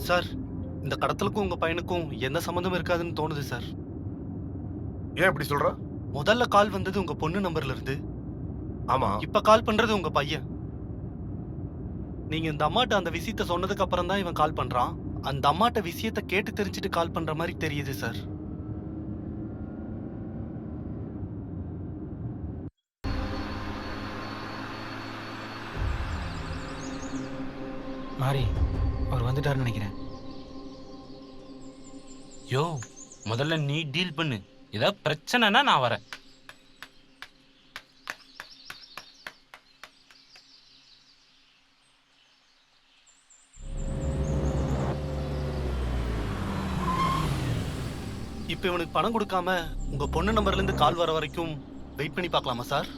Sir, இந்த கடத்தலுக்கும் உங்க பையனுக்கும் எந்த சம்மந்தமும் இருக்காதுன்னு தோணுது சார். ஏன் இப்படி சொல்ற? முதல்ல கால் வந்தது உங்க பொண்ணு நம்பர்ல இருந்து. ஆமா. இப்ப கால் பண்றது உங்க பையன். நீங்க இந்த அம்மாட்ட அந்த விஷயத்த சொன்னதுக்கு அப்புறம் தான் இவன் கால் பண்றான். அந்த அம்மாட்ட விஷயத்த கேட்டு தெரிஞ்சுட்டு கால் பண்ற மாதிரி தெரியுது சார். மாறி, அவர் வந்துட்டாருன்னு நினைக்கிறேன். யோ, முதல்ல நீ டீல் பண்ணு. ஏதாவது பிரச்சனைனா நான் வரேன். இப்ப இவனுக்கு பணம் கொடுக்காம உங்க பொண்ணு நம்பர்ல இருந்து கால் வர வரைக்கும் வெயிட் பண்ணி பார்க்கலாமா சார்?